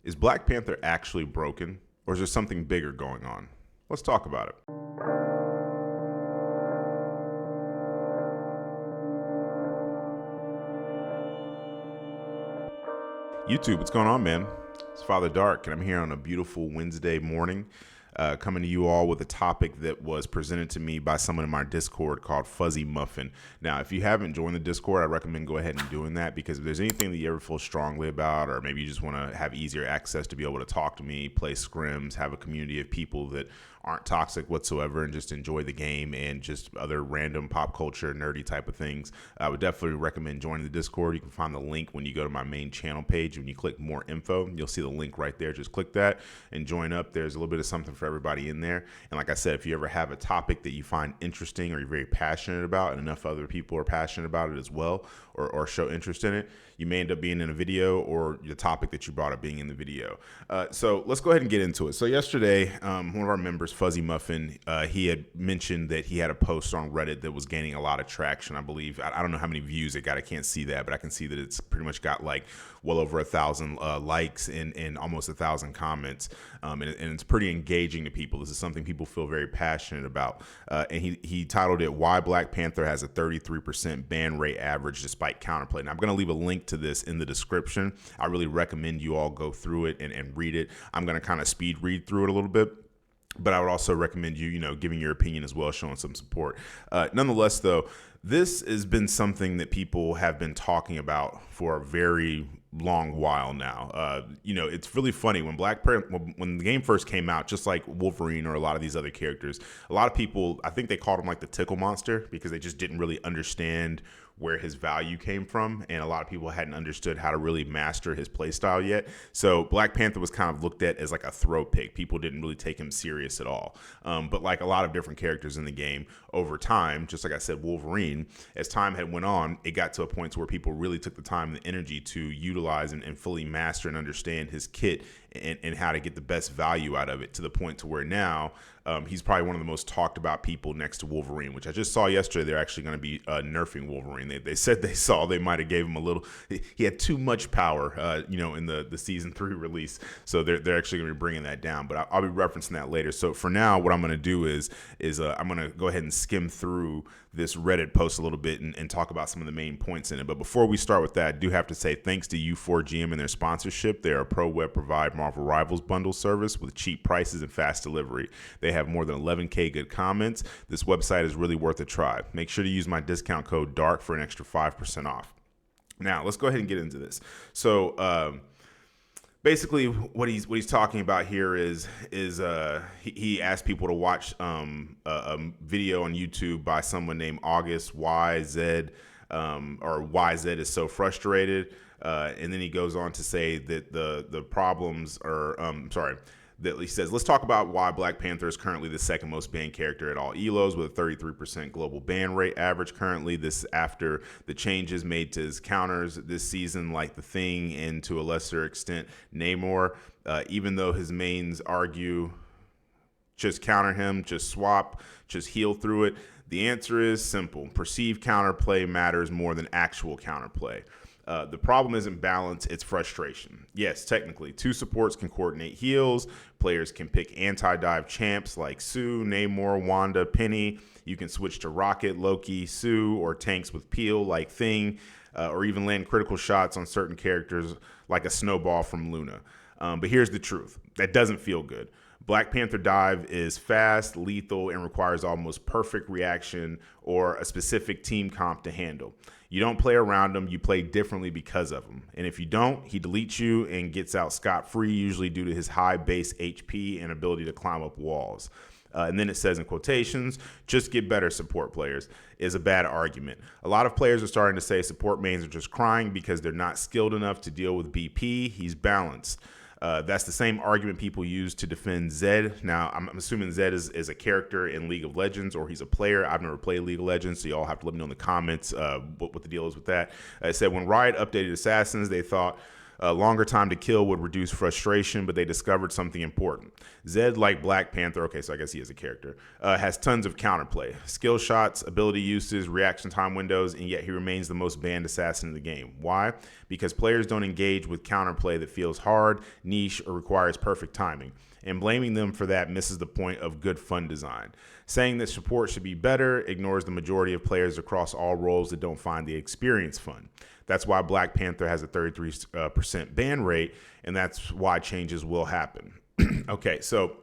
Is Black Panther actually broken, or is there something bigger going on? Let's talk about it. YouTube, what's going on, man? It's Father Dark, and I'm here on a beautiful Wednesday morning, coming to you all with a topic that was presented to me by someone in my Discord called Fuzzy Muffin. Now, if you haven't joined the Discord, I recommend go ahead and doing that, because if there's anything that you ever feel strongly about, or maybe you just want to have easier access to be able to talk to me, play scrims, have a community of people that aren't toxic whatsoever and just enjoy the game and just other random pop culture nerdy type of things, I would definitely recommend joining the Discord. You can find the link when you go to my main channel page. When you click more info, you'll see the link right there. Just click that and join up. There's a little bit of something for everybody in there. And like I said, if you ever have a topic that you find interesting or you're very passionate about, and enough other people are passionate about it as well, or show interest in it, you may end up being in a video, or the topic that you brought up being in the video. So let's go ahead and get into it. So yesterday, one of our members, Fuzzy Muffin, he had mentioned that he had a post on Reddit that was gaining a lot of traction. I believe, I don't know how many views it got. I can't see that, but I can see that it's pretty much got like well over 1,000 likes and almost 1,000 comments. And it's pretty engaging to people. This is something people feel very passionate about. And he titled it, "Why Black Panther Has a 33% Ban Rate Average Despite Counterplay." Now, I'm going to leave a link to this in the description. I really recommend you all go through it and read it. I'm going to kind of speed read through it a little bit, but I would also recommend you giving your opinion as well, showing some support. Nonetheless, though, this has been something that people have been talking about for a very long while now. It's really funny when when the game first came out, just like Wolverine or a lot of these other characters, a lot of people, I think they called him like the tickle monster, because they just didn't really understand where his value came from, and a lot of people hadn't understood how to really master his playstyle yet. So Black Panther was kind of looked at as like a throw pick. People didn't really take him serious at all. But like a lot of different characters in the game, over time, just like I said, Wolverine, as time had went on, it got to a point to where people really took the time and the energy to utilize and fully master and understand his kit and how to get the best value out of it, to the point to where now he's probably one of the most talked about people next to Wolverine, which I just saw yesterday. They're actually going to be nerfing Wolverine. They said they might have gave him a little, he had too much power, in the season 3 release. So they're actually going to be bringing that down, but I'll be referencing that later. So for now, what I'm going to do is I'm going to go ahead and skim through this Reddit post a little bit and talk about some of the main points in it. But before we start with that, I do have to say thanks to U4GM and their sponsorship. They're a pro web provide Marvel Rivals bundle service with cheap prices and fast delivery. They have more than 11K good comments. This website is really worth a try. Make sure to use my discount code DARK for an extra 5% off. Now, let's go ahead and get into this. So, basically, what he's talking about here is he asked people to watch a video on YouTube by someone named August YZ, or YZ is so frustrated, and then he goes on to say that the problems are that he says, let's talk about why Black Panther is currently the second most banned character at all ELOs, with a 33% global ban rate average currently. This after the changes made to his counters this season, like the Thing and to a lesser extent Namor. Even though his mains argue just counter him, just swap, just heal through it, the answer is simple. Perceived counterplay matters more than actual counterplay. The problem isn't balance, it's frustration. Yes, technically, 2 supports can coordinate heals. Players can pick anti-dive champs like Sue, Namor, Wanda, Penny. You can switch to Rocket, Loki, Sue, or tanks with Peel like Thing, or even land critical shots on certain characters like a Snowball from Luna. But here's the truth. That doesn't feel good. Black Panther dive is fast, lethal, and requires almost perfect reaction or a specific team comp to handle. You don't play around him, you play differently because of him. And if you don't, he deletes you and gets out scot-free, usually due to his high base HP and ability to climb up walls. And then it says in quotations, just get better, support players, is a bad argument. A lot of players are starting to say support mains are just crying because they're not skilled enough to deal with BP. He's balanced. That's the same argument people use to defend Zed. Now, I'm assuming Zed is a character in League of Legends, or he's a player. I've never played League of Legends, so y'all have to let me know in the comments what the deal is with that. It said when Riot updated Assassins, they thought Longer time to kill would reduce frustration, but they discovered something important. Zed, like Black Panther, okay, so I guess he is a character, has tons of counterplay, skill shots, ability uses, reaction time windows, and yet he remains the most banned assassin in the game. Why? Because players don't engage with counterplay that feels hard, niche, or requires perfect timing. And blaming them for that misses the point of good fun design. Saying that support should be better ignores the majority of players across all roles that don't find the experience fun. That's why Black Panther has a 33% ban rate, and that's why changes will happen. Okay, so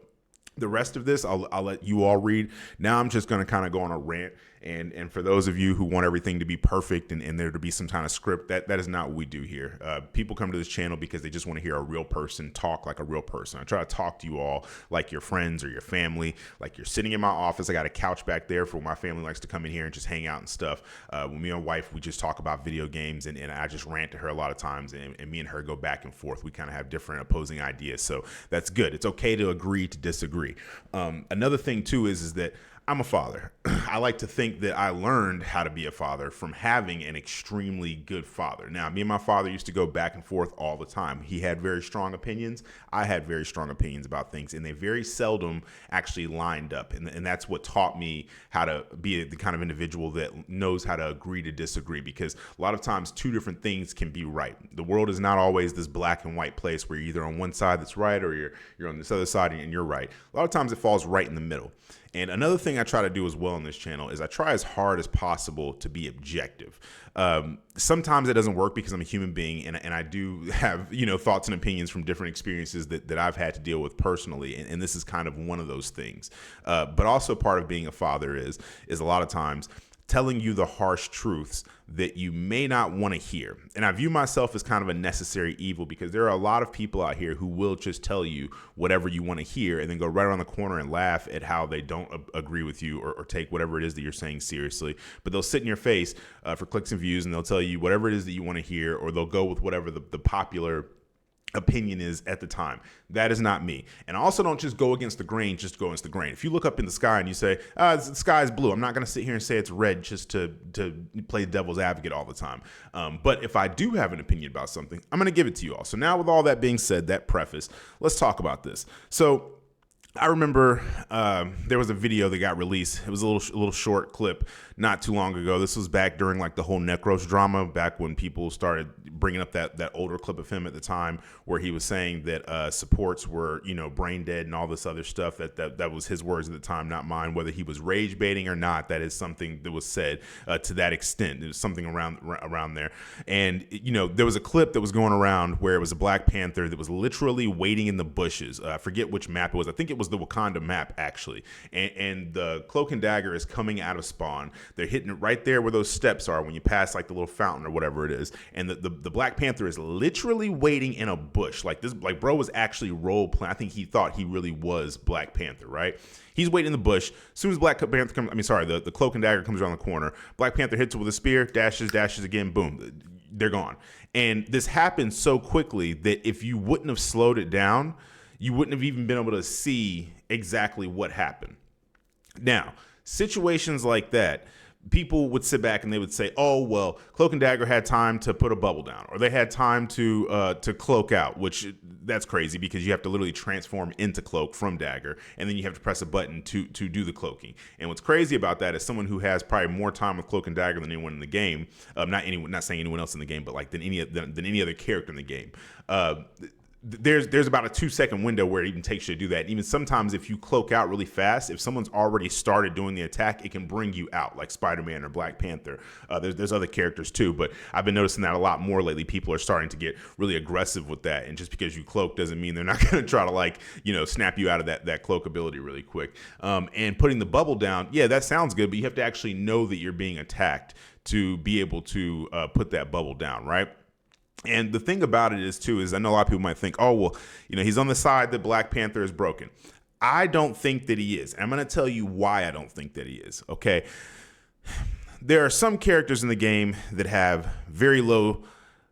the rest of this, I'll let you all read. Now I'm just going to kind of go on a rant. And for those of you who want everything to be perfect and there to be some kind of script, that is not what we do here. People come to this channel because they just want to hear a real person talk like a real person. I try to talk to you all like your friends or your family, like you're sitting in my office. I got a couch back there for when my family likes to come in here and just hang out and stuff. When me and my wife, we just talk about video games and I just rant to her a lot of times and me and her go back and forth. We kind of have different opposing ideas. So that's good. It's okay to agree to disagree. Another thing too is that I'm a father. I like to think that I learned how to be a father from having an extremely good father. Now, me and my father used to go back and forth all the time. He had very strong opinions. I had very strong opinions about things, and they very seldom actually lined up. And that's what taught me how to be the kind of individual that knows how to agree to disagree, because a lot of times two different things can be right. The world is not always this black and white place where you're either on one side that's right or you're on this other side and you're right. A lot of times it falls right in the middle. And another thing I try to do as well on this channel is I try as hard as possible to be objective. Sometimes it doesn't work because I'm a human being and I do have, thoughts and opinions from different experiences that I've had to deal with personally. And this is kind of one of those things. But also part of being a father is a lot of times telling you the harsh truths that you may not want to hear. And I view myself as kind of a necessary evil because there are a lot of people out here who will just tell you whatever you want to hear and then go right around the corner and laugh at how they don't agree with you or take whatever it is that you're saying seriously. But they'll sit in your face for clicks and views and they'll tell you whatever it is that you want to hear, or they'll go with whatever the popular opinion is at the time. That is not me. And I also don't just go against the grain, just go against the grain. If you look up in the sky and you say, the sky is blue, I'm not going to sit here and say it's red just to play devil's advocate all the time. But if I do have an opinion about something, I'm going to give it to you all. So now with all that being said, that preface, let's talk about this. So I remember there was a video that got released. It was a little short clip not too long ago. This was back during like the whole Necros drama, back when people started bringing up that older clip of him at the time where he was saying that supports were, brain dead and all this other stuff. That was his words at the time, not mine. Whether he was rage baiting or not, that is something that was said to that extent. It was something around there. And, there was a clip that was going around where it was a Black Panther that was literally waiting in the bushes. I forget which map it was. I think it was the Wakanda map, actually. And the cloak and dagger is coming out of spawn. They're hitting it right there where those steps are when you pass like the little fountain or whatever it is. And the Black Panther is literally waiting in a bush. Like bro was actually role playing. I think he thought he really was Black Panther, right? He's waiting in the bush. As soon as Black Panther comes, the cloak and dagger comes around the corner. Black Panther hits it with a spear, dashes again, boom, they're gone. And this happened so quickly that if you wouldn't have slowed it down, you wouldn't have even been able to see exactly what happened. Now, situations like that, people would sit back and they would say, oh, well, Cloak and Dagger had time to put a bubble down, or they had time to cloak out, which that's crazy because you have to literally transform into Cloak from Dagger, and then you have to press a button to do the cloaking. And what's crazy about that is someone who has probably more time with Cloak and Dagger than anyone in the game, not saying anyone else in the game, but like than any other character in the game. There's about a 2-second window where it even takes you to do that. Even sometimes if you cloak out really fast, if someone's already started doing the attack, it can bring you out, like Spider-Man or Black Panther. There's other characters too, but I've been noticing that a lot more lately. People are starting to get really aggressive with that, and just because you cloak doesn't mean they're not going to try to snap you out of that cloak ability really quick. And putting the bubble down, yeah, that sounds good, but you have to actually know that you're being attacked to be able to put that bubble down, right? And the thing about it is I know a lot of people might think, oh, well, he's on the side that Black Panther is broken. I don't think that he is. I'm going to tell you why I don't think that he is, okay? There are some characters in the game that have very low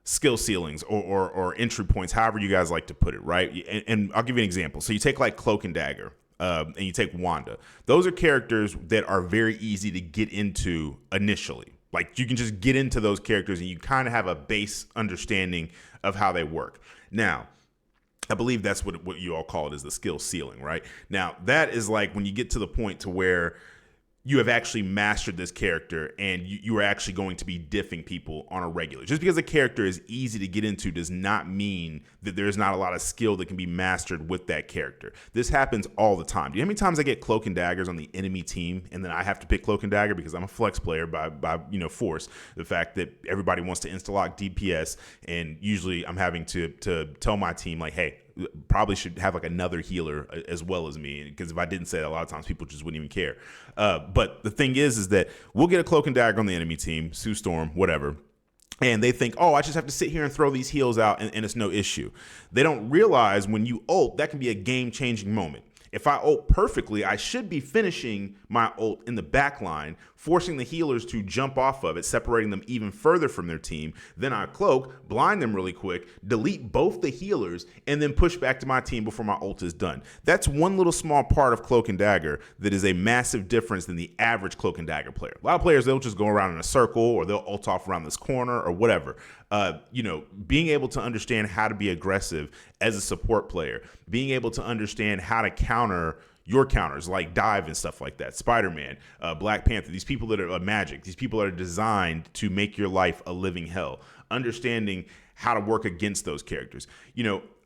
skill ceilings or entry points, however you guys like to put it, right? And I'll give you an example. So you take like Cloak and Dagger. And you take Wanda. Those are characters that are very easy to get into initially. Like you can just get into those characters and you kind of have a base understanding of how they work. Now, I believe that's what you all call it, is the skill ceiling, right? Now, that is like when you get to the point to where you have actually mastered this character and you are actually going to be diffing people on a regular. Just because a character is easy to get into does not mean that there's not a lot of skill that can be mastered with that character. This happens all the time. Do you know how many times I get cloak and daggers on the enemy team and then I have to pick cloak and dagger because I'm a flex player by force. The fact that everybody wants to insta-lock DPS, and usually I'm having to tell my team like, hey, probably should have like another healer as well as me, because if I didn't say that, a lot of times people just wouldn't even care. But the thing is that we'll get a cloak and dagger on the enemy team, Sue Storm, whatever, and they think, oh, I just have to sit here and throw these heals out and it's no issue. They don't realize when you ult, that can be a game-changing moment. If I ult perfectly, I should be finishing my ult in the back line, forcing the healers to jump off of it, separating them even further from their team. Then I cloak, blind them really quick, delete both the healers, and then push back to my team before my ult is done. That's one little small part of Cloak and Dagger that is a massive difference than the average Cloak and Dagger player. A lot of players, they'll just go around in a circle or they'll ult off around this corner or whatever. Being able to understand how to be aggressive as a support player, being able to understand how to counter your counters like dive and stuff like that. Spider-Man, Black Panther, these people that are magic, these people that are designed to make your life a living hell. Understanding how to work against those characters.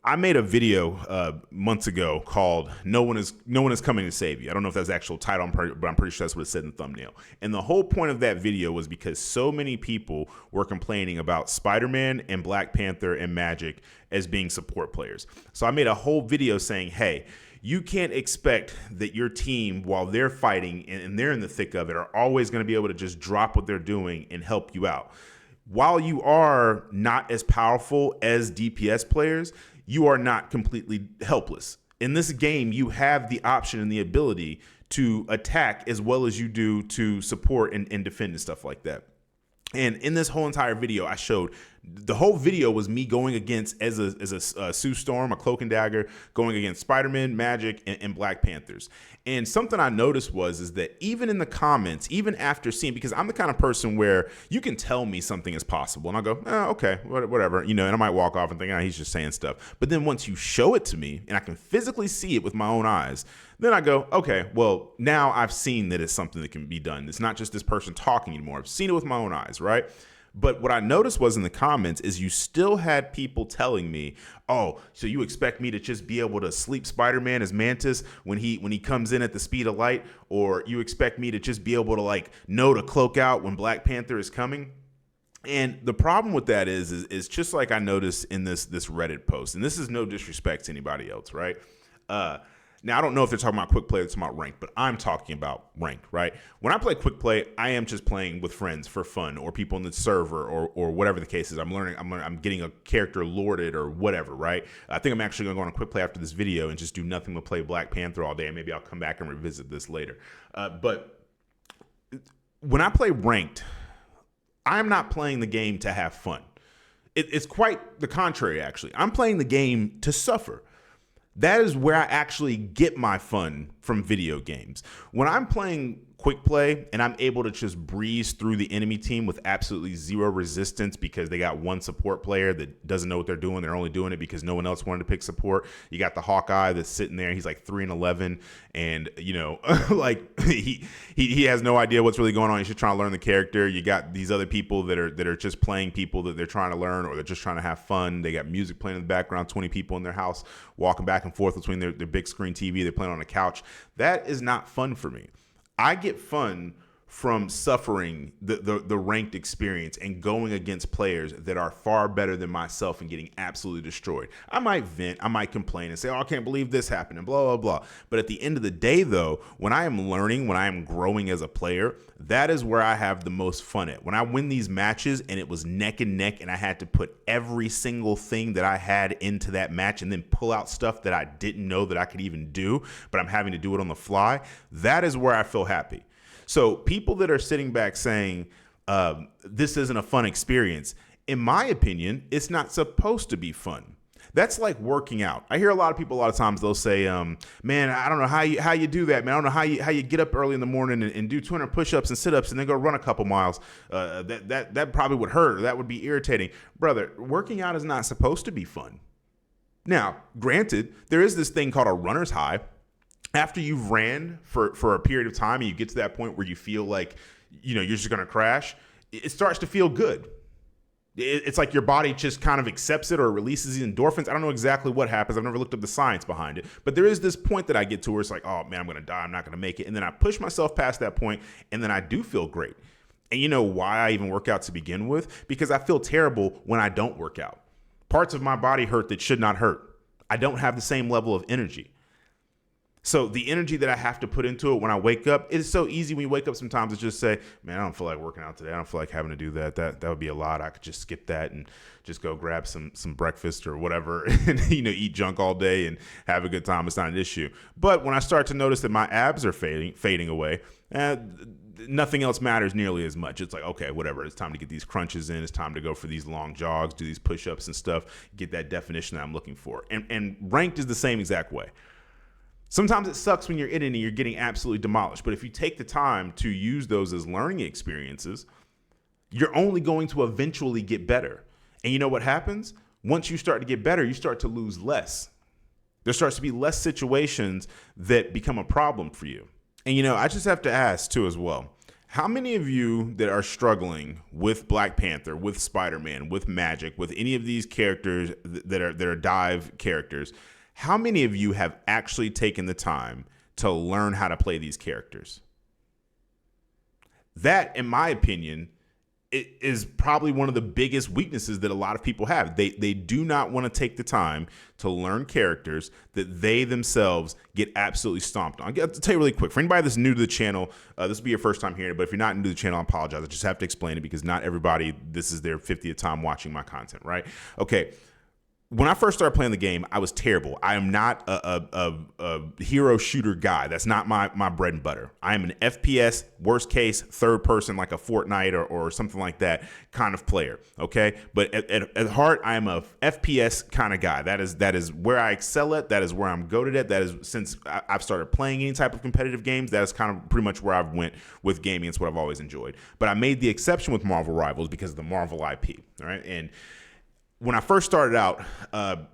I made a video months ago called "No One Is Coming to Save You." I don't know if that's the actual title, but I'm pretty sure that's what it said in the thumbnail. And the whole point of that video was because so many people were complaining about Spider-Man and Black Panther and Magic as being support players. So I made a whole video saying, hey, you can't expect that your team, while they're fighting and they're in the thick of it, are always going to be able to just drop what they're doing and help you out. While you are not as powerful as DPS players, you are not completely helpless. In this game, you have the option and the ability to attack as well as you do to support and defend and stuff like that. And in this whole entire video, I showed the whole video was me going against as a Sue Storm, a Cloak and Dagger, going against Spider-Man, Magic, and Black Panthers. And something I noticed is that even in the comments, even after seeing, because I'm the kind of person where you can tell me something is possible and I'll go, oh, okay, whatever, and I might walk off and think, he's just saying stuff. But then once you show it to me and I can physically see it with my own eyes, then I go, okay, well, now I've seen that it's something that can be done. It's not just this person talking anymore. I've seen it with my own eyes, right? But what I noticed was in the comments is you still had people telling me, oh, so you expect me to just be able to sleep Spider-Man as Mantis when he comes in at the speed of light, or you expect me to just be able to know to cloak out when Black Panther is coming? And the problem with that is just like I noticed in this Reddit post, and this is no disrespect to anybody else, right? Now, I don't know if they're talking about quick play or talking about ranked, but I'm talking about ranked, right? When I play quick play, I am just playing with friends for fun, or people in the server, or whatever the case is. I'm getting a character lorded or whatever, right? I think I'm actually going to go on a quick play after this video and just do nothing but play Black Panther all day, and maybe I'll come back and revisit this later. But when I play ranked, I'm not playing the game to have fun. It's quite the contrary, actually. I'm playing the game to suffer. That is where I actually get my fun from video games. When I'm playing quick play and I'm able to just breeze through the enemy team with absolutely zero resistance because they got one support player that doesn't know what they're doing. They're only doing it because no one else wanted to pick support. You got the Hawkeye that's sitting there. He's like 3-11, and he has no idea what's really going on. He's just trying to learn the character. You got these other people that are just playing people that they're trying to learn, or they're just trying to have fun. They got music playing in the background, 20 people in their house walking back and forth between their big screen TV. They're playing on a couch. That is not fun for me. I get fun from suffering the ranked experience and going against players that are far better than myself and getting absolutely destroyed. I might vent, I might complain and say, oh, I can't believe this happened and blah, blah, blah. But at the end of the day, though, when I am learning, when I am growing as a player, that is where I have the most fun at. When I win these matches and it was neck and neck and I had to put every single thing that I had into that match and then pull out stuff that I didn't know that I could even do, but I'm having to do it on the fly, that is where I feel happy. So people that are sitting back saying this isn't a fun experience, in my opinion, it's not supposed to be fun. That's like working out. I hear a lot of people, a lot of times they'll say, man, I don't know how you do that, man. I don't know how you get up early in the morning and do 200 push-ups and sit-ups and then go run a couple miles. That probably would hurt, or that would be irritating. Brother, working out is not supposed to be fun. Now, granted, there is this thing called a runner's high. After you've ran for a period of time and you get to that point where you feel like, you're just going to crash, it starts to feel good. It's like your body just kind of accepts it or releases the endorphins. I don't know exactly what happens. I've never looked up the science behind it. But there is this point that I get to where it's like, oh, man, I'm going to die. I'm not going to make it. And then I push myself past that point, and then I do feel great. And you know why I even work out to begin with? Because I feel terrible when I don't work out. Parts of my body hurt that should not hurt. I don't have the same level of energy. So the energy that I have to put into it when I wake up, it's so easy when you wake up sometimes to just say, man, I don't feel like working out today. I don't feel like having to do that. That would be a lot. I could just skip that and just go grab some breakfast or whatever and, eat junk all day and have a good time. It's not an issue. But when I start to notice that my abs are fading away, nothing else matters nearly as much. It's like, okay, whatever. It's time to get these crunches in. It's time to go for these long jogs, do these push-ups and stuff, get that definition that I'm looking for. And ranked is the same exact way. Sometimes it sucks when you're in it and you're getting absolutely demolished. But if you take the time to use those as learning experiences, you're only going to eventually get better. And you know what happens? Once you start to get better, you start to lose less. There starts to be less situations that become a problem for you. And, I just have to ask, too, as well, how many of you that are struggling with Black Panther, with Spider-Man, with Magic, with any of these characters that are dive characters, how many of you have actually taken the time to learn how to play these characters? That, in my opinion, it is probably one of the biggest weaknesses that a lot of people have. They do not want to take the time to learn characters that they themselves get absolutely stomped on. I'll tell you really quick. For anybody that's new to the channel, this will be your first time hearing it, but if you're not new to the channel, I apologize. I just have to explain it because not everybody, this is their 50th time watching my content, right? Okay. When I first started playing the game, I was terrible. I am not a hero shooter guy. That's not my bread and butter. I am an FPS, worst case, third person, like a Fortnite or something like that kind of player. Okay. But at heart, I am a FPS kind of guy. That is where I excel at. That is where I'm goated at. That is, since I've started playing any type of competitive games, that is kind of pretty much where I've went with gaming. It's what I've always enjoyed. But I made the exception with Marvel Rivals because of the Marvel IP. All right. And when I first started out,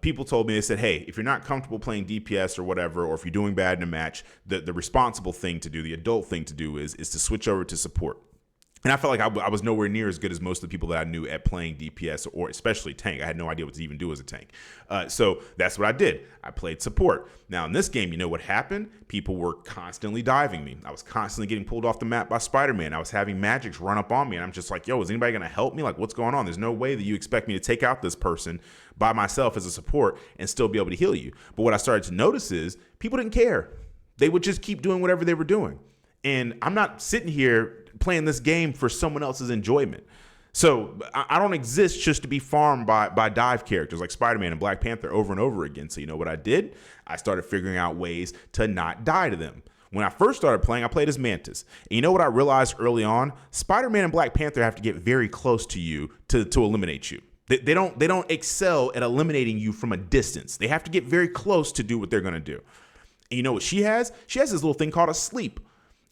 people told me, they said, hey, if you're not comfortable playing DPS or whatever, or if you're doing bad in a match, the responsible thing to do, the adult thing to do is to switch over to support. And I felt like I was nowhere near as good as most of the people that I knew at playing DPS or especially tank. I had no idea what to even do as a tank. So that's what I did. I played support. Now in this game, you know what happened? People were constantly diving me. I was constantly getting pulled off the map by Spider-Man. I was having Magics run up on me. And I'm just like, yo, is anybody going to help me? Like, what's going on? There's no way that you expect me to take out this person by myself as a support and still be able to heal you. But what I started to notice is people didn't care. They would just keep doing whatever they were doing. And I'm not sitting here playing this game for someone else's enjoyment. So I don't exist just to be farmed by dive characters like Spider-Man and Black Panther over and over again. So you know what I did? I started figuring out ways to not die to them. When I first started playing, I played as Mantis. And you know what I realized early on? Spider-Man and Black Panther have to get very close to you to eliminate you. They don't excel at eliminating you from a distance. They have to get very close to do what they're going to do. And you know what she has? She has this little thing called a sleep.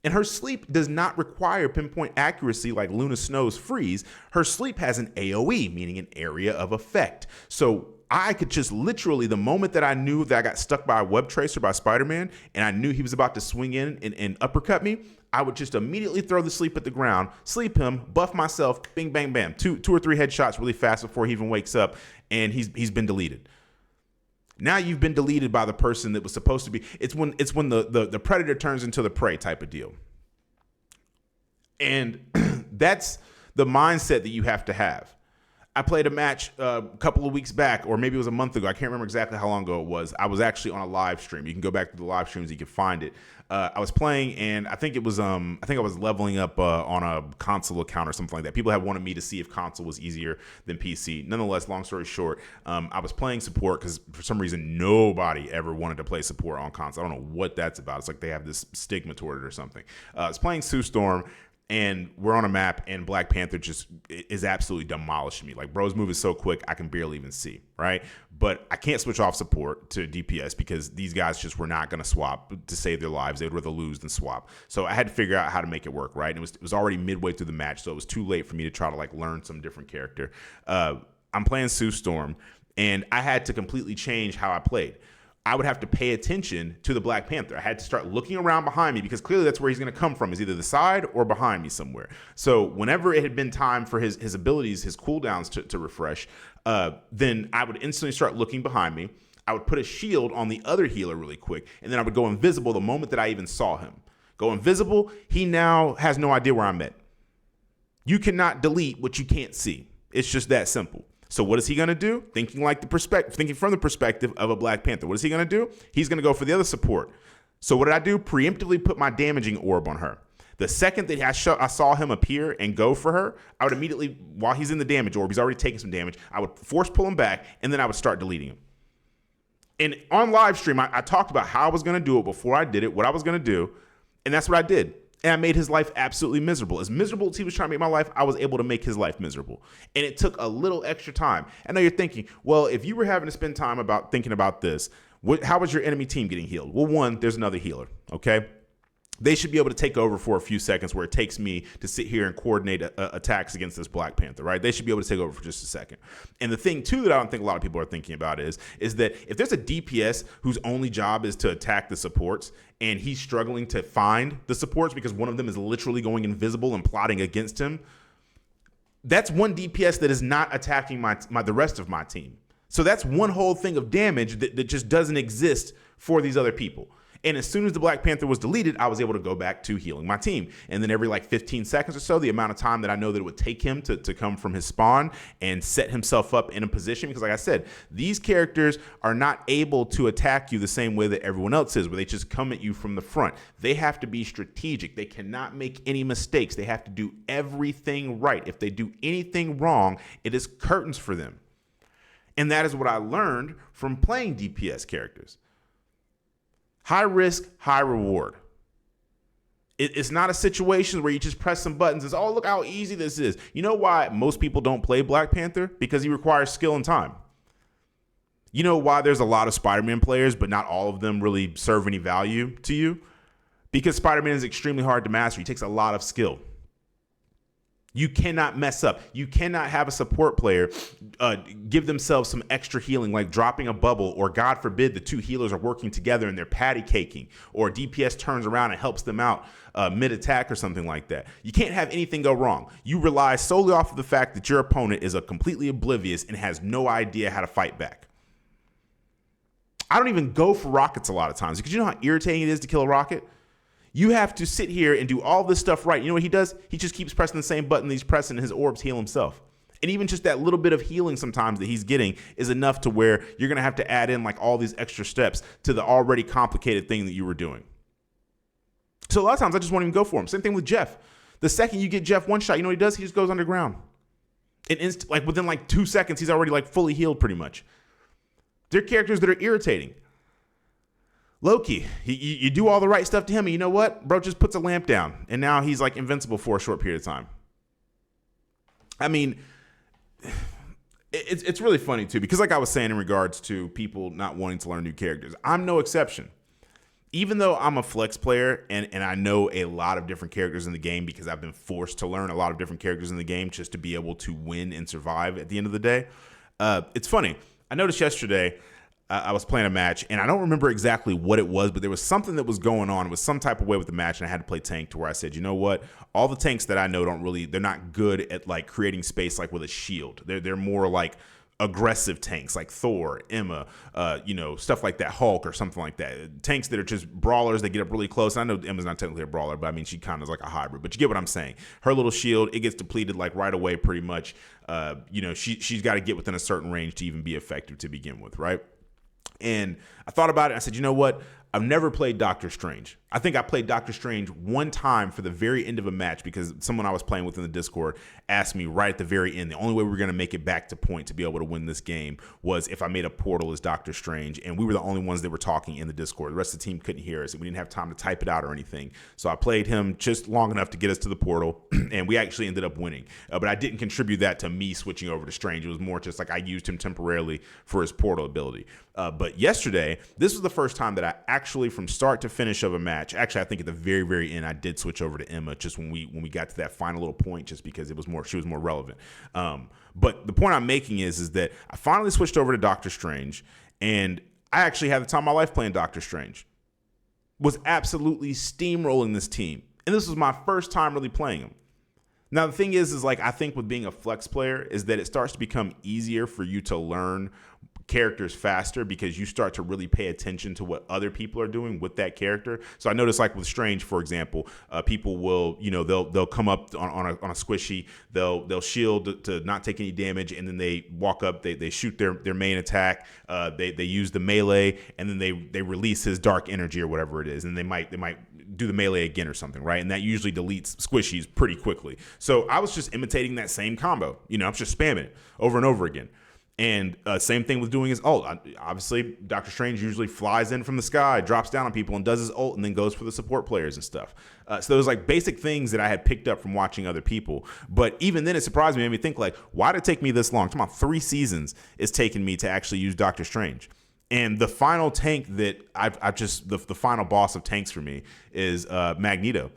And her sleep does not require pinpoint accuracy like Luna Snow's freeze. Her sleep has an AoE, meaning an area of effect. So I could just literally, the moment that I knew that I got stuck by a web tracer by Spider-Man and I knew he was about to swing in and uppercut me, I would just immediately throw the sleep at the ground, sleep him, buff myself, bing, bang, bam, two or three headshots really fast before he even wakes up, and he's been deleted. Now you've been deleted by the person that was supposed to be. It's when the predator turns into the prey type of deal. And that's the mindset that you have to have. I played a match a couple of weeks back, or maybe it was a month ago. I can't remember exactly how long ago it was. I was actually on a live stream. You can go back to the live streams. You can find it. I was playing, and I think I was leveling up on a console account or something like that. People had wanted me to see if console was easier than PC. Nonetheless, long story short, I was playing support because for some reason nobody ever wanted to play support on console. I don't know what that's about. It's like they have this stigma toward it or something. I was playing Sue Storm. and we're on a map, and Black Panther just is absolutely demolishing me. Like, bro's moving so quick, I can barely even see, right? But I can't switch off support to DPS because these guys just were not going to swap to save their lives. They would rather lose than swap. So I had to figure out how to make it work, right? And it was already midway through the match, so it was too late for me to try to, like, learn some different character. I'm playing Sue Storm, and I had to completely change how I played. I would have to pay attention to the Black Panther. I had to start looking around behind me because clearly that's where he's going to come from, is either the side or behind me somewhere. So whenever it had been time for his abilities, his cooldowns to refresh, then I would instantly start looking behind me. I would put a shield on the other healer really quick, and then I would go invisible the moment that I even saw him. Go invisible, he now has no idea where I'm at. You cannot delete what you can't see. It's just that simple. So what is he going to do? Thinking from the perspective of a Black Panther. What is he going to do? He's going to go for the other support. So what did I do? Preemptively put my damaging orb on her. The second that I saw him appear and go for her, I would immediately, while he's in the damage orb, he's already taking some damage, I would force pull him back, and then I would start deleting him. And on live stream, I talked about how I was going to do it before I did it, what I was going to do, and that's what I did. And I made his life absolutely miserable. As miserable as he was trying to make my life, I was able to make his life miserable. And it took a little extra time. I know you're thinking, well, if you were having to spend time thinking about this, how was your enemy team getting healed? Well, one, there's another healer, okay? They should be able to take over for a few seconds where it takes me to sit here and coordinate attacks against this Black Panther, right? They should be able to take over for just a second. And the thing, too, that I don't think a lot of people are thinking about is that if there's a DPS whose only job is to attack the supports and he's struggling to find the supports because one of them is literally going invisible and plotting against him, that's one DPS that is not attacking the rest of my team. So that's one whole thing of damage that just doesn't exist for these other people. And as soon as the Black Panther was deleted, I was able to go back to healing my team. And then every like 15 seconds or so, the amount of time that I know that it would take him to come from his spawn and set himself up in a position. Because like I said, these characters are not able to attack you the same way that everyone else is, where they just come at you from the front. They have to be strategic. They cannot make any mistakes. They have to do everything right. If they do anything wrong, it is curtains for them. And that is what I learned from playing DPS characters. High risk, high reward. It's not a situation where you just press some buttons and say, oh, look how easy this is. You know why most people don't play Black Panther? Because he requires skill and time. You know why there's a lot of Spider-Man players, but not all of them really serve any value to you? Because Spider-Man is extremely hard to master. He takes a lot of skill. You cannot mess up. You cannot have a support player give themselves some extra healing, like dropping a bubble, or God forbid the two healers are working together and they're patty caking, or DPS turns around and helps them out mid-attack or something like that. You can't have anything go wrong. You rely solely off of the fact that your opponent is completely oblivious and has no idea how to fight back. I don't even go for rockets a lot of times because you know how irritating it is to kill a rocket? You have to sit here and do all this stuff right. You know what he does? He just keeps pressing the same button that he's pressing, and his orbs heal himself. And even just that little bit of healing sometimes that he's getting is enough to where you're going to have to add in like all these extra steps to the already complicated thing that you were doing. So a lot of times I just won't even go for him. Same thing with Jeff. The second you get Jeff one shot, you know what he does? He just goes underground. Like within like 2 seconds, he's already like fully healed pretty much. They're characters that are irritating. Loki, you do all the right stuff to him, and you know what? Bro just puts a lamp down, and now he's like invincible for a short period of time. I mean, it's really funny too, because like I was saying in regards to people not wanting to learn new characters, I'm no exception. Even though I'm a flex player and I know a lot of different characters in the game because I've been forced to learn a lot of different characters in the game just to be able to win and survive at the end of the day, it's funny. I noticed yesterday, I was playing a match, and I don't remember exactly what it was, but there was something that was going on. It was some type of way with the match, and I had to play tank to where I said, you know what? All the tanks that I know they're not good at like creating space like with a shield. They're more like aggressive tanks like Thor, Emma, stuff like that, Hulk or something like that. Tanks that are just brawlers that get up really close. I know Emma's not technically a brawler, but I mean, she kind of is like a hybrid, but you get what I'm saying. Her little shield, it gets depleted like right away pretty much. She's got to get within a certain range to even be effective to begin with, right? And I thought about it. I said, you know what? I've never played Doctor Strange. I think I played Doctor Strange one time for the very end of a match because someone I was playing with in the Discord asked me right at the very end, the only way we were going to make it back to point to be able to win this game was if I made a portal as Doctor Strange. And we were the only ones that were talking in the Discord. The rest of the team couldn't hear us, and we didn't have time to type it out or anything. So I played him just long enough to get us to the portal, and we actually ended up winning. But I didn't contribute that to me switching over to Strange. It was more just like I used him temporarily for his portal ability. But yesterday, this was the first time that I actually, from start to finish of a match, actually I think at the very, very end, I did switch over to Emma just when we got to that final little point, just because she was more relevant. But the point I'm making is that I finally switched over to Doctor Strange, and I actually had the time of my life playing Doctor Strange. Was absolutely steamrolling this team, and this was my first time really playing him. Now, the thing is like I think with being a flex player is that it starts to become easier for you to learn characters faster because you start to really pay attention to what other people are doing with that character. So I noticed like with Strange, for example, people will, they'll come up on a squishy, they'll shield to not take any damage, and then they walk up, they shoot their main attack, they use the melee, and then they release his dark energy or whatever it is, and they might do the melee again or something, right? And that usually deletes squishies pretty quickly. So I was just imitating that same combo. I'm just spamming it over and over again. And same thing with doing his ult. Obviously, Doctor Strange usually flies in from the sky, drops down on people, and does his ult, and then goes for the support players and stuff. So those like basic things that I had picked up from watching other people. But even then, it surprised me. It made me think like, why did it take me this long? It's about 3 seasons it's taken me to actually use Doctor Strange. And the final tank that the final boss of tanks for me is Magneto.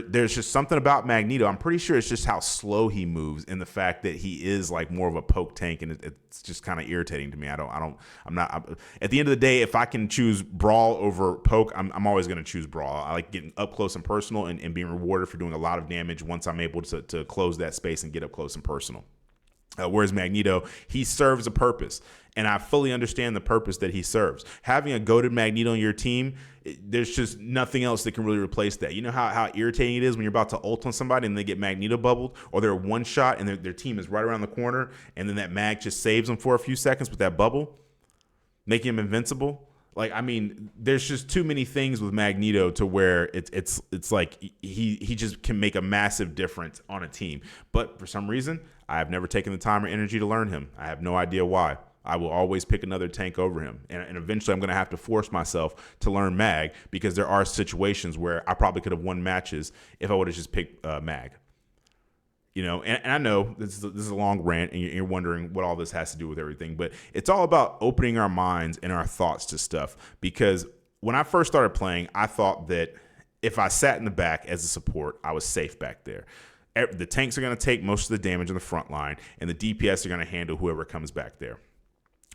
There's just something about Magneto. I'm pretty sure it's just how slow he moves and the fact that he is like more of a poke tank, and it's just kind of irritating to me. At the end of the day, if I can choose brawl over poke, I'm always going to choose brawl. I like getting up close and personal and being rewarded for doing a lot of damage once I'm able to close that space and get up close and personal. Whereas Magneto, he serves a purpose, and I fully understand the purpose that he serves. Having a goated Magneto on your team, there's just nothing else that can really replace that. You know how irritating it is when you're about to ult on somebody and they get Magneto bubbled, or they're one shot and their team is right around the corner, and then that mag just saves them for a few seconds with that bubble, making him invincible. Like, I mean, there's just too many things with Magneto to where it's like he just can make a massive difference on a team. But for some reason, I have never taken the time or energy to learn him. I have no idea why. I will always pick another tank over him. And eventually I'm going to have to force myself to learn Mag, because there are situations where I probably could have won matches if I would have just picked Mag. And I know this is a long rant, and you're wondering what all this has to do with everything, but it's all about opening our minds and our thoughts to stuff. Because when I first started playing, I thought that if I sat in the back as a support, I was safe back there. The tanks are going to take most of the damage on the front line, and the DPS are going to handle whoever comes back there.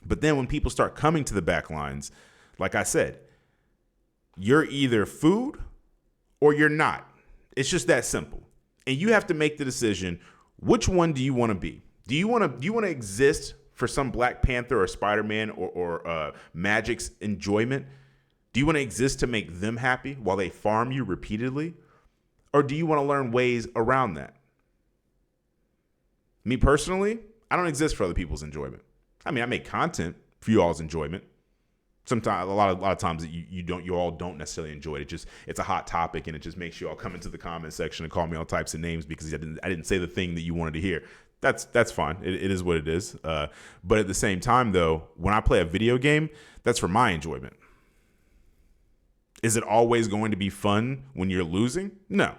But then when people start coming to the back lines, like I said, you're either food or you're not. It's just that simple. And you have to make the decision, which one do you want to be? Do you want to exist for some Black Panther or Spider-Man or Magic's enjoyment? Do you want to exist to make them happy while they farm you repeatedly? Or do you want to learn ways around that? Me personally, I don't exist for other people's enjoyment. I mean, I make content for you all's enjoyment. Sometimes, a lot of times, you all don't necessarily enjoy it. It's a hot topic, and it just makes you all come into the comment section and call me all types of names because I didn't say the thing that you wanted to hear. That's fine. It is what it is. But at the same time, though, when I play a video game, that's for my enjoyment. Is it always going to be fun when you're losing? No.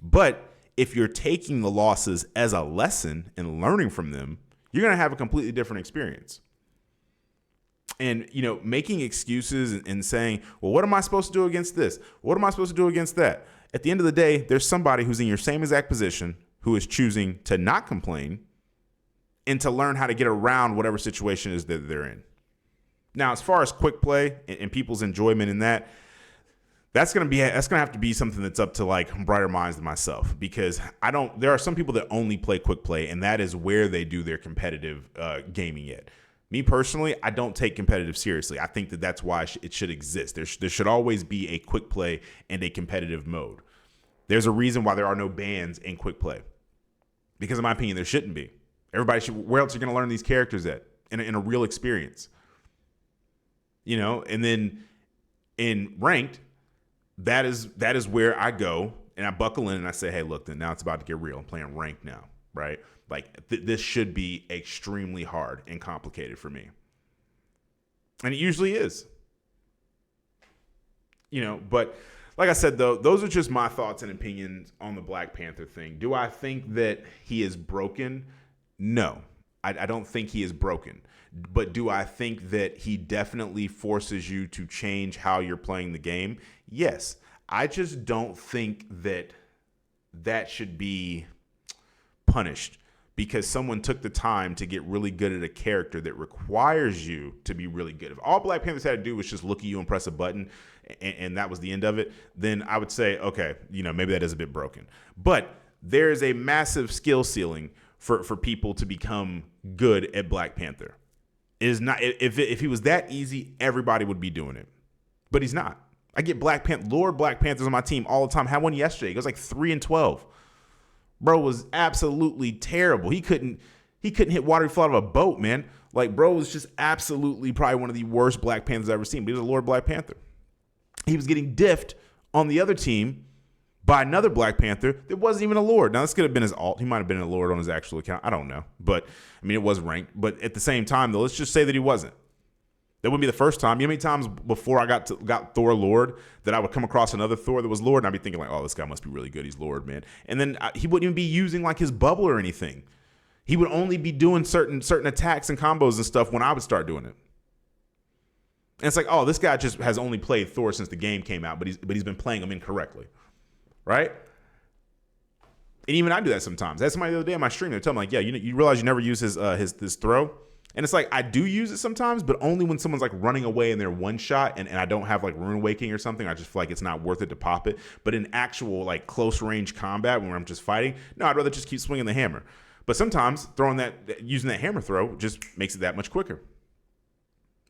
But if you're taking the losses as a lesson and learning from them, you're going to have a completely different experience. And, making excuses and saying, well, what am I supposed to do against this? What am I supposed to do against that? At the end of the day, there's somebody who's in your same exact position who is choosing to not complain and to learn how to get around whatever situation is that they're in. Now, as far as quick play and people's enjoyment in that, that's going to have to be something that's up to like brighter minds than myself, because there are some people that only play quick play, and that is where they do their competitive gaming at. Me personally, I don't take competitive seriously. I think that's why it should exist. There should always be a quick play and a competitive mode. There's a reason why there are no bans in quick play, because in my opinion, there shouldn't be. Everybody should. Where else are you going to learn these characters at in a real experience? and then in ranked, that is where I go and I buckle in and I say, hey, look, then now it's about to get real. I'm playing ranked now, right? Like this should be extremely hard and complicated for me. And it usually is. But like I said, though, those are just my thoughts and opinions on the Black Panther thing. Do I think that he is broken? No, I don't think he is broken. But do I think that he definitely forces you to change how you're playing the game? Yes. I just don't think that should be punished because someone took the time to get really good at a character that requires you to be really good. If all Black Panthers had to do was just look at you and press a button and that was the end of it, then I would say, okay, maybe that is a bit broken. But there is a massive skill ceiling for people to become good at Black Panther. It is not, if he was that easy, everybody would be doing it. But he's not. I get Lord Black Panthers on my team all the time. Had one yesterday. He goes like 3-12. Bro was absolutely terrible. He couldn't hit water flow out of a boat, man. Like, bro was just absolutely probably one of the worst Black Panthers I've ever seen. But he was a Lord Black Panther. He was getting diffed on the other team by another Black Panther that wasn't even a Lord. Now, this could have been his alt. He might have been a Lord on his actual account. I don't know. But, it was ranked. But at the same time, though, let's just say that he wasn't. That wouldn't be the first time. You know how many times before I got Thor Lord that I would come across another Thor that was Lord, and I'd be thinking like, oh, this guy must be really good. He's Lord, man. And then he wouldn't even be using like his bubble or anything. He would only be doing certain attacks and combos and stuff when I would start doing it. And it's like, oh, this guy just has only played Thor since the game came out, but he's been playing him incorrectly, right? And even I do that sometimes. That's somebody the other day on my stream. They're telling me like, yeah, you realize you never use his throw. And it's like, I do use it sometimes, but only when someone's like running away in their one shot and I don't have like Rune Awakening or something. I just feel like it's not worth it to pop it. But in actual like close range combat when I'm just fighting, no, I'd rather just keep swinging the hammer. But sometimes using that hammer throw just makes it that much quicker.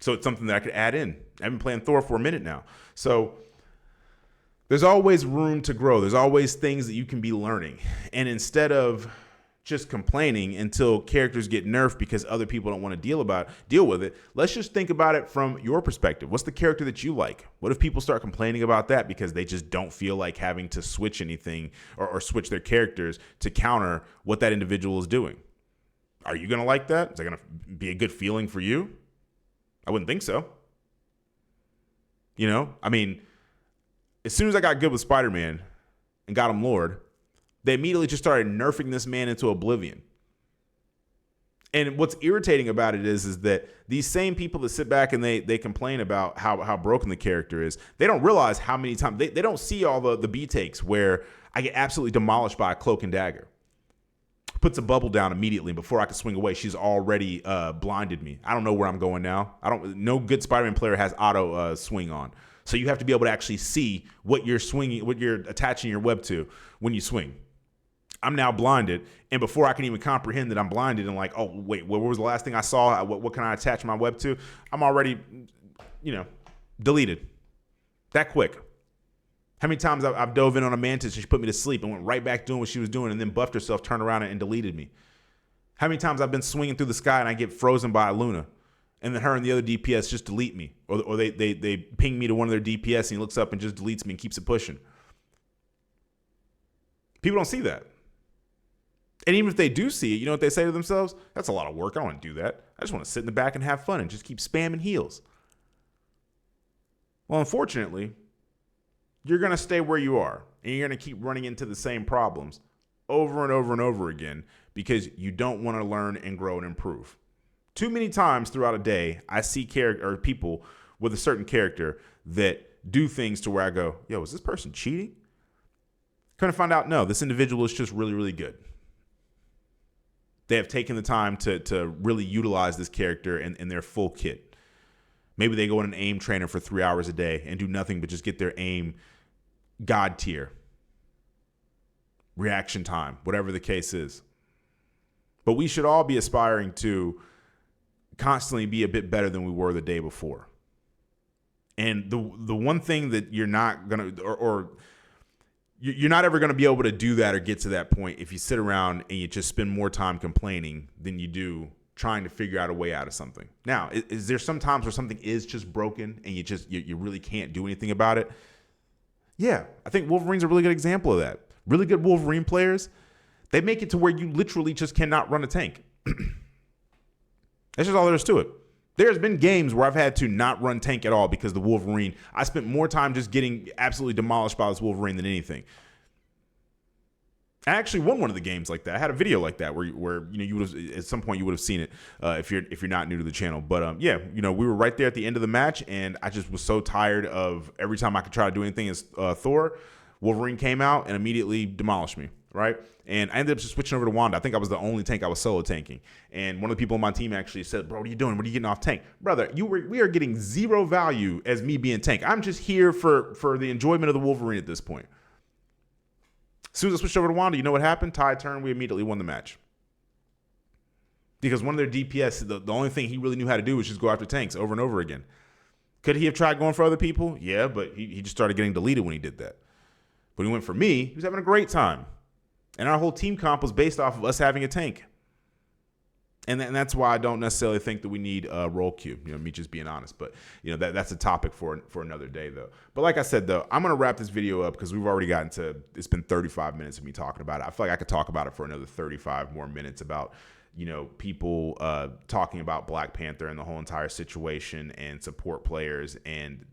So it's something that I could add in. I've been playing Thor for a minute now. So there's always room to grow. There's always things that you can be learning. And instead of just complaining until characters get nerfed because other people don't want to deal with it, let's just think about it from your perspective. What's the character that you like? What if people start complaining about that because they just don't feel like having to switch anything or switch their characters to counter what that individual is doing? Are you going to like that? Is that going to be a good feeling for you? I wouldn't think so. As soon as I got good with Spider-Man and got him Lord, they immediately just started nerfing this man into oblivion. And what's irritating about it is that these same people that sit back and they complain about how broken the character is, they don't realize how many times they don't see all the B takes where I get absolutely demolished by a cloak and dagger. Puts a bubble down immediately, and before I can swing away, she's already blinded me. I don't know where I'm going now. No good Spider-Man player has auto swing on. So you have to be able to actually see what you're swinging, what you're attaching your web to when you swing. I'm now blinded, and before I can even comprehend that I'm blinded and like, oh, wait, what was the last thing I saw? What can I attach my web to? I'm already, deleted. That quick. How many times I've dove in on a mantis and she put me to sleep and went right back doing what she was doing and then buffed herself, turned around and deleted me? How many times I've been swinging through the sky and I get frozen by a Luna and then her and the other DPS just delete me, or they ping me to one of their DPS and he looks up and just deletes me and keeps it pushing. People don't see that. And even if they do see it, you know what they say to themselves? That's a lot of work. I don't want to do that. I just want to sit in the back and have fun and just keep spamming heals. Well, unfortunately, you're going to stay where you are and you're going to keep running into the same problems over and over and over again because you don't want to learn and grow and improve. Too many times throughout a day, I see people with a certain character that do things to where I go, yo, is this person cheating? Kind of find out, no, this individual is just really, really good. They have taken the time to really utilize this character in their full kit. Maybe they go in an aim trainer for 3 hours a day and do nothing but just get their aim God tier, reaction time, whatever the case is. But we should all be aspiring to constantly be a bit better than we were the day before. And the one thing that you're not going to, or you're not ever going to be able to do that or get to that point if you sit around and you just spend more time complaining than you do trying to figure out a way out of something. Now, is there some times where something is just broken and you really can't do anything about it? Yeah, I think Wolverine's a really good example of that. Really good Wolverine players, they make it to where you literally just cannot run a tank. That's just all there is to it. There's been games where I've had to not run tank at all because the Wolverine, I spent more time just getting absolutely demolished by this Wolverine than anything. I actually won one of the games like that. I had a video like that where you would have, at some point you would have seen it if you're not new to the channel. But yeah, we were right there at the end of the match, and I just was so tired of every time I could try to do anything as Thor, Wolverine came out and immediately demolished me, right? And I ended up just switching over to Wanda. I think I was the only tank I was solo tanking. And one of the people on my team actually said, "Bro, what are you doing? What are you getting off tank?" Brother, we are getting zero value as me being tank. I'm just here for the enjoyment of the Wolverine at this point. As soon as I switched over to Wanda, you know what happened? Tide turn, we immediately won the match. Because one of their DPS, the only thing he really knew how to do was just go after tanks over and over again. Could he have tried going for other people? Yeah, but he just started getting deleted when he did that. When he went for me, he was having a great time. And our whole team comp was based off of us having a tank. And that's why I don't necessarily think that we need a role queue, me just being honest. But, that's a topic for another day, though. But like I said, though, I'm going to wrap this video up because we've already gotten to, it's been 35 minutes of me talking about it. I feel like I could talk about it for another 35 more minutes about, people talking about Black Panther and the whole entire situation and support players and,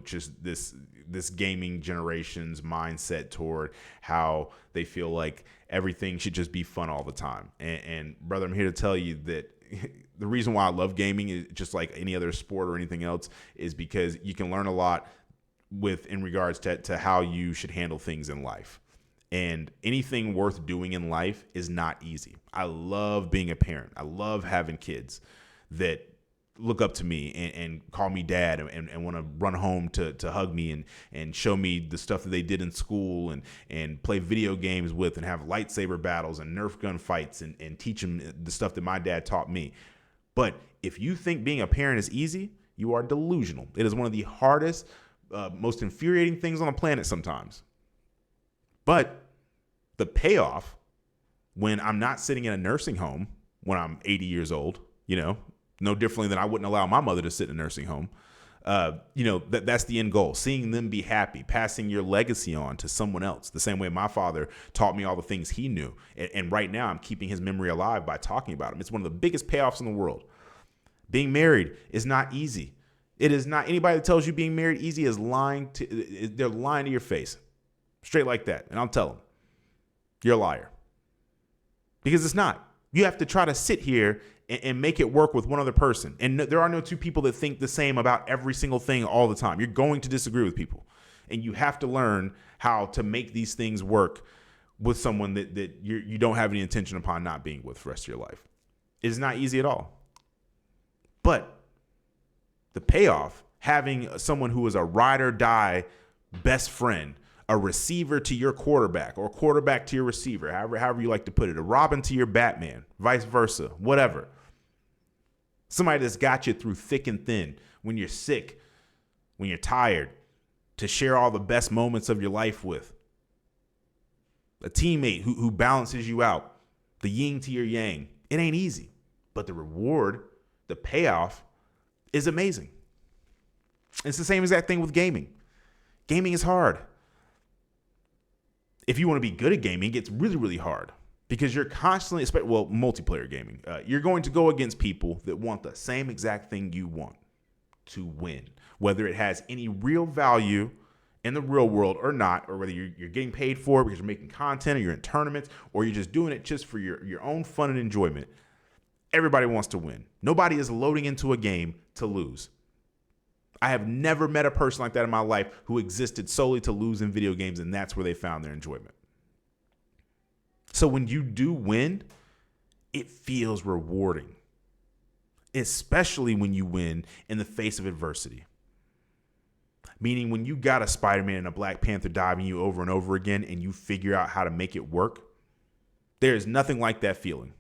just this gaming generation's mindset toward how they feel like everything should just be fun all the time. And brother, I'm here to tell you that the reason why I love gaming is just like any other sport or anything else is because you can learn a lot in regards to how you should handle things in life. And anything worth doing in life is not easy. I love being a parent. I love having kids that look up to me and call me dad and want to run home to hug me and show me the stuff that they did in school and play video games with and have lightsaber battles and Nerf gun fights and teach them the stuff that my dad taught me. But if you think being a parent is easy, you are delusional. It is one of the hardest, most infuriating things on the planet sometimes. But the payoff when I'm not sitting in a nursing home when I'm 80 years old, no differently than I wouldn't allow my mother to sit in a nursing home. That's the end goal, seeing them be happy, passing your legacy on to someone else, the same way my father taught me all the things he knew. And right now I'm keeping his memory alive by talking about him. It's one of the biggest payoffs in the world. Being married is not easy. It is not. Anybody that tells you being married easy is lying. They're lying to your face, straight like that. And I'll tell them, you're a liar. Because it's not. You have to try to sit here and make it work with one other person. And there are no two people that think the same about every single thing all the time. You're going to disagree with people. And you have to learn how to make these things work with someone that you don't have any intention upon not being with for the rest of your life. It is not easy at all. But the payoff, having someone who is a ride or die best friend, a receiver to your quarterback or quarterback to your receiver, however you like to put it, a Robin to your Batman, vice versa, whatever. Somebody that's got you through thick and thin when you're sick, when you're tired, to share all the best moments of your life with. A teammate who balances you out, the yin to your yang. It ain't easy, but the reward, the payoff is amazing. It's the same exact thing with gaming. Gaming is hard. If you want to be good at gaming, it gets really, really hard because you're constantly, multiplayer gaming, you're going to go against people that want the same exact thing you want, to win, whether it has any real value in the real world or not, or whether you're getting paid for it because you're making content or you're in tournaments or you're just doing it just for your own fun and enjoyment. Everybody wants to win. Nobody is loading into a game to lose. I have never met a person like that in my life who existed solely to lose in video games, and that's where they found their enjoyment. So when you do win, it feels rewarding, especially when you win in the face of adversity. Meaning when you got a Spider-Man and a Black Panther diving you over and over again and you figure out how to make it work, there's nothing like that feeling.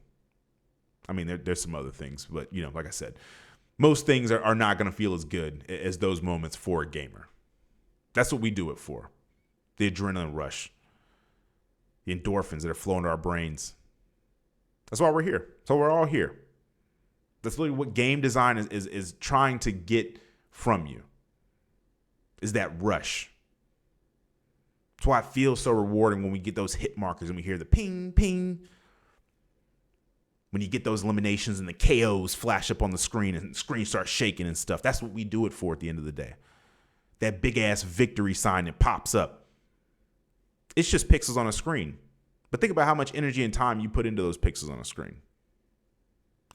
I mean, there's some other things, but like I said, most things are not going to feel as good as those moments for a gamer. That's what we do it for. The adrenaline rush, the endorphins that are flowing to our brains. That's why we're here. So we're all here. That's literally what game design is trying to get from you, is that rush. That's why it feels so rewarding when we get those hit markers and we hear the ping, ping. When you get those eliminations and the KOs flash up on the screen and the screen starts shaking and stuff. That's what we do it for at the end of the day. That big ass victory sign that pops up. It's just pixels on a screen. But think about how much energy and time you put into those pixels on a screen.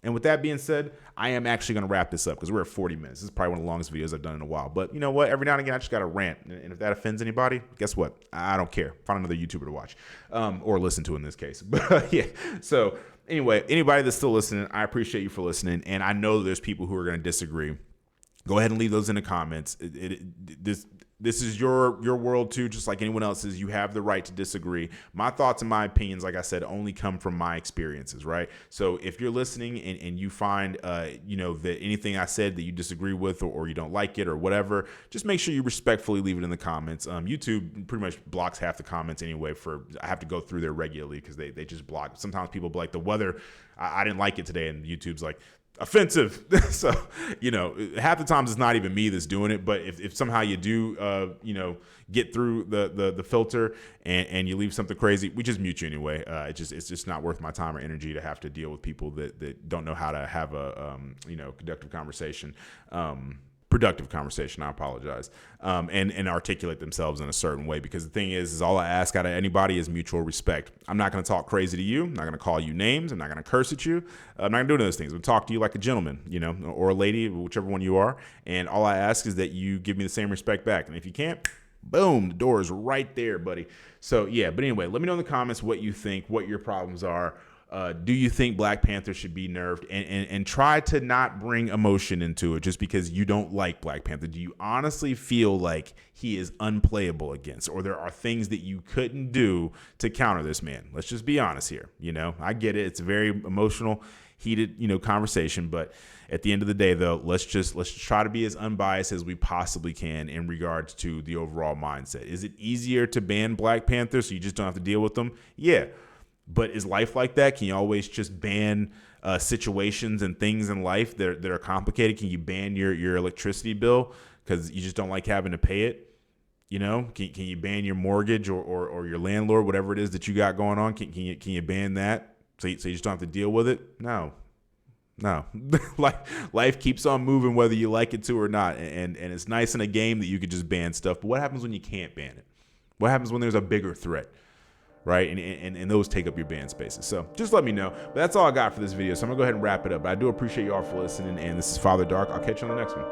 And with that being said, I am actually going to wrap this up because we're at 40 minutes. This is probably one of the longest videos I've done in a while. But you know what? Every now and again, I just got to rant. And if that offends anybody, guess what? I don't care. Find another YouTuber to watch or listen to in this case. But yeah, so anyway, anybody that's still listening, I appreciate you for listening. And I know there's people who are going to disagree. Go ahead and leave those in the comments. This is your world too, just like anyone else's. You have the right to disagree. My thoughts and my opinions, like I said, only come from my experiences, right? So if you're listening and you find, that anything I said that you disagree with or you don't like it or whatever, just make sure you respectfully leave it in the comments. YouTube pretty much blocks half the comments anyway. I have to go through there regularly because they just block. Sometimes people be like, the weather, I didn't like it today, and YouTube's like, offensive. So, half the times it's not even me that's doing it. But if somehow you do, get through the filter and you leave something crazy, we just mute you anyway. It's just not worth my time or energy to have to deal with people that don't know how to have a, productive conversation. I apologize. And articulate themselves in a certain way, because the thing is all I ask out of anybody is mutual respect. I'm not going to talk crazy to you. I'm not going to call you names. I'm not going to curse at you. I'm not going to do those things. I'm going to talk to you like a gentleman, or a lady, whichever one you are. And all I ask is that you give me the same respect back. And if you can't, boom, the door is right there, buddy. So yeah, but anyway, let me know in the comments what you think, what your problems are. Do you think Black Panther should be nerfed? And try to not bring emotion into it just because you don't like Black Panther. Do you honestly feel like he is unplayable against, or there are things that you couldn't do to counter this man? Let's just be honest here. I get it. It's a very emotional, heated, conversation. But at the end of the day, though, let's try to be as unbiased as we possibly can in regards to the overall mindset. Is it easier to ban Black Panther so you just don't have to deal with them? Yeah. But is life like that? Can you always just ban situations and things in life that are complicated? Can you ban your electricity bill because you just don't like having to pay it? Can you ban your mortgage or your landlord, whatever it is that you got going on? Can you ban that so you just don't have to deal with it? No. Life keeps on moving whether you like it to or not. And it's nice in a game that you could just ban stuff. But what happens when you can't ban it? What happens when there's a bigger threat? Right? And those take up your band spaces. So just let me know. But that's all I got for this video. So I'm going to go ahead and wrap it up. But I do appreciate you all for listening. And this is Father Dark. I'll catch you on the next one.